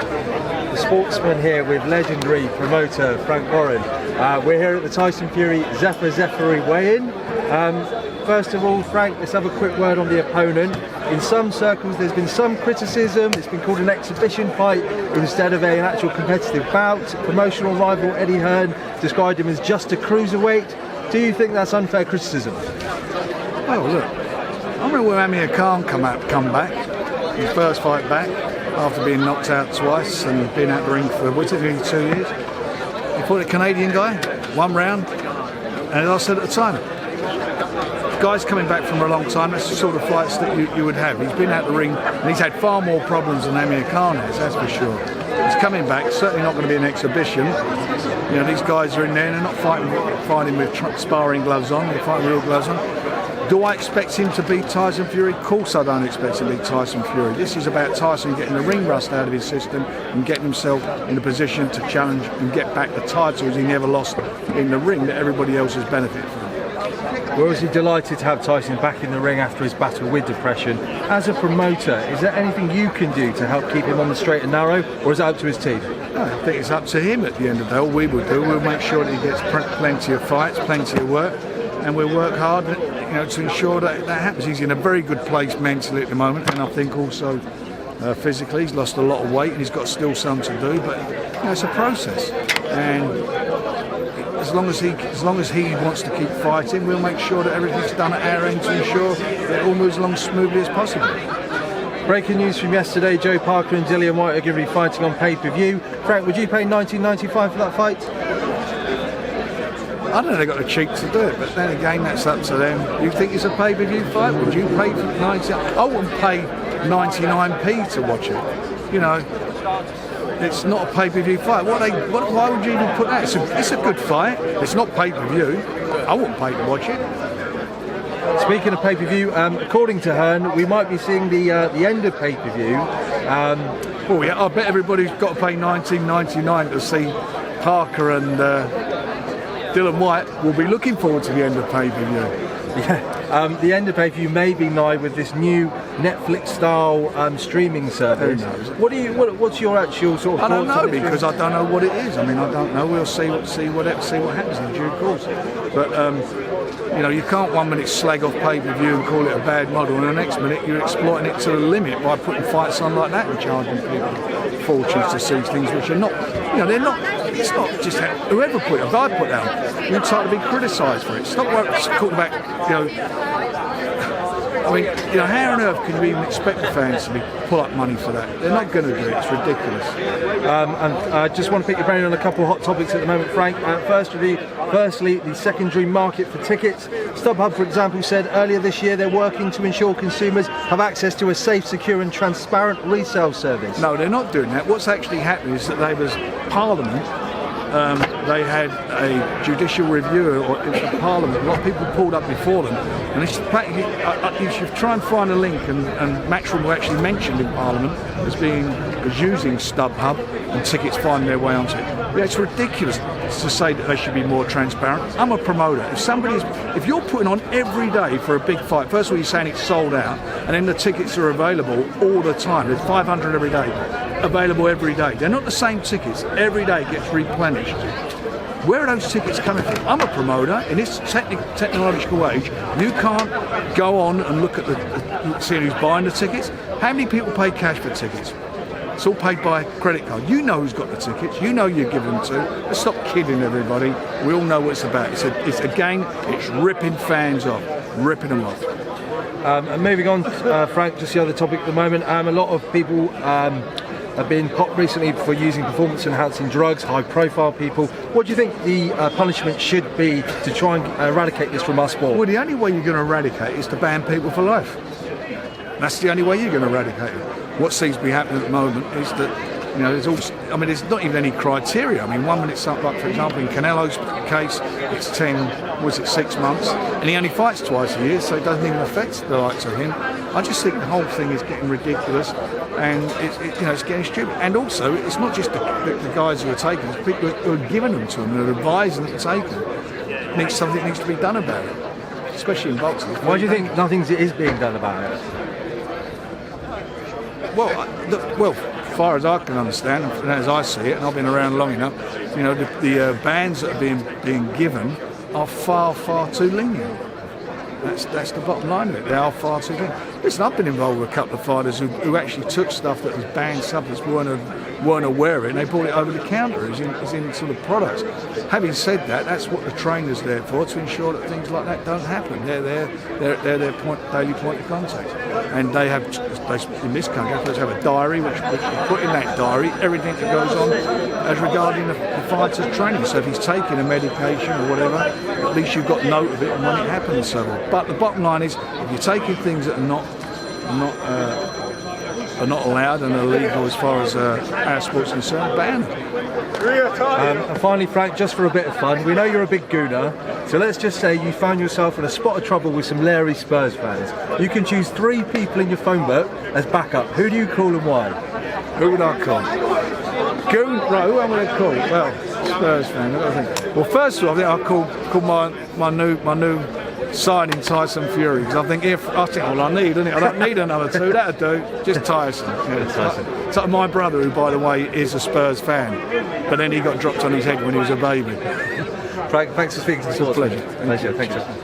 The Sportsman here with legendary promoter Frank Warren. We're here at the Tyson Fury Zephyr weigh-in. First of all, Frank, let's have a quick word on the opponent. In some circles there's been some criticism, it's been called an exhibition fight instead of an actual competitive bout. Promotional rival Eddie Hearn described him as just a cruiserweight. Do you think that's unfair criticism? Oh look, I remember when Eddie Hearn come back, his first fight back, after being knocked out twice and being out the ring for, what's it, nearly 2 years. He fought a Canadian guy, 1 round, and as I said at the time, guys coming back from a long time, that's the sort of fights that you would have. He's been out the ring and he's had far more problems than Eddie Hearn has, that's for sure. He's coming back, certainly not going to be an exhibition. You know, these guys are in there and they're not fighting with sparring gloves on, they're fighting real gloves on. Do I expect him to beat Tyson Fury? Of course I don't expect him to beat Tyson Fury. This is about Tyson getting the ring rust out of his system and getting himself in a position to challenge and get back the titles he never lost in the ring that everybody else has benefited from. We're obviously delighted to have Tyson back in the ring after his battle with depression. As a promoter, is there anything you can do to help keep him on the straight and narrow, or is it up to his team? I think it's up to him at the end of the day. All we will do, we'll make sure that he gets plenty of fights, plenty of work, and we'll work hard, you know, to ensure that that happens. He's in a very good place mentally at the moment, and I think also physically. He's lost a lot of weight and he's got still some to do, but you know, it's a process. And as long as he wants to keep fighting, we'll make sure that everything's done at our end to ensure that it all moves along as smoothly as possible. Breaking news from yesterday, Joe Parker and Dillian White are going to be fighting on pay-per-view. Frank, would you pay $19.95 for that fight? I don't know if they've got the cheek to do it, but then again, that's up to them. You think it's a pay-per-view fight? Would you pay for 90? I wouldn't pay 99p to watch it. You know, it's not a pay-per-view fight. Why would you even put that? It's a good fight. It's not pay-per-view. I wouldn't pay to watch it. Speaking of pay-per-view, according to Hearn, we might be seeing the end of pay-per-view. Oh yeah, I bet everybody's got to pay $19.99 to see Parker and Dillian White will be looking forward to the end of pay-per-view. Yeah, the end of pay-per-view may be nigh with this new Netflix-style streaming service. What's your actual sort of? I don't know because I don't know what it is. I mean, I don't know. We'll see what happens in due course. But you know, you can't 1 minute slag off pay-per-view and call it a bad model, and the next minute you're exploiting it to the limit by putting fights on like that and charging people fortunes to see things which are not. You know, they're not. It's not just whoever put it. If I put it out, you're entitled to be criticised for it. It's not talking about, you know. I mean, you know, how on earth can you even expect the fans to pull up money for that? They're not going to do it. It's ridiculous. And I just want to pick your brain on a couple of hot topics at the moment, Frank. Firstly, the secondary market for tickets. StubHub, for example, said earlier this year they're working to ensure consumers have access to a safe, secure and transparent resale service. No, they're not doing that. What's actually happening is that they was Parliament. They had a judicial review in Parliament. A lot of people pulled up before them, and it's practically, you should try and find a link. And Matchroom were actually mentioned in Parliament as using StubHub, and tickets finding their way onto it. Yeah, it's ridiculous to say that they should be more transparent. I'm a promoter. If you're putting on every day for a big fight, first of all you're saying it's sold out, and then the tickets are available all the time. There's 500 every day. Available every day. They're not the same tickets. Every day gets replenished. Where are those tickets coming from? I'm a promoter. In this technological age, you can't go on and look at see who's buying the tickets. How many people pay cash for tickets? It's all paid by credit card. You know who's got the tickets. You know you're giving them to. Let's stop kidding everybody. We all know what it's about. It's a game. It's ripping fans off. Ripping them off. And moving on, Frank, just the other topic at the moment. A lot of people have been popped recently for using performance-enhancing drugs, high-profile people. What do you think the punishment should be to try and eradicate this from our sport? Well, the only way you're going to eradicate is to ban people for life. That's the only way you're going to eradicate it. What seems to be happening at the moment is that, you know, there's not even any criteria. I mean, 1 minute, like for example, in Canelo's case, it's 6 months, and he only fights twice a year, so it doesn't even affect the likes of him. I just think the whole thing is getting ridiculous, and it's getting stupid. And also, it's not just the guys who are taking it; it's people who are giving them to them, who are advising them to take them. Something needs to be done about it, especially in boxing. Why do you think nothing is being done about it? Well, far as I can understand, and as I see it, and I've been around long enough, you know, the bans that are being given are far too lenient. That's the bottom line of it. They are far too lenient. Listen, I've been involved with a couple of fighters who actually took stuff that was banned substances, weren't aware of it, and they brought it over the counter as in sort of products. Having said that, that's what the trainer's there for, to ensure that things like that don't happen. They're their daily point of contact, and they in this country have to have a diary which put in that diary everything that goes on as regarding the fighter's training. So if he's taking a medication or whatever, at least you've got note of it and when it happens and so on. But the bottom line is, if you're taking things that are not allowed and illegal as far as our sport's concerned, ban them. And finally, Frank, just for a bit of fun, we know you're a big gooner, so let's just say you found yourself in a spot of trouble with some leery Spurs fans. You can choose 3 people in your phone book as backup. Who do you call and why? Who would I call? Goon? Right, who am I going to call? Well, Spurs fan. I think. Well, first of all, I think I'll call my new signing Tyson Fury, because I think all I need, isn't it? I don't need another 2. That'd do. Just Tyson. Yeah, Tyson. So my brother, who by the way is a Spurs fan, but then he got dropped on his head when he was a baby. Frank, thanks for speaking to Sportsman. Pleasure. Pleasure. Thanks.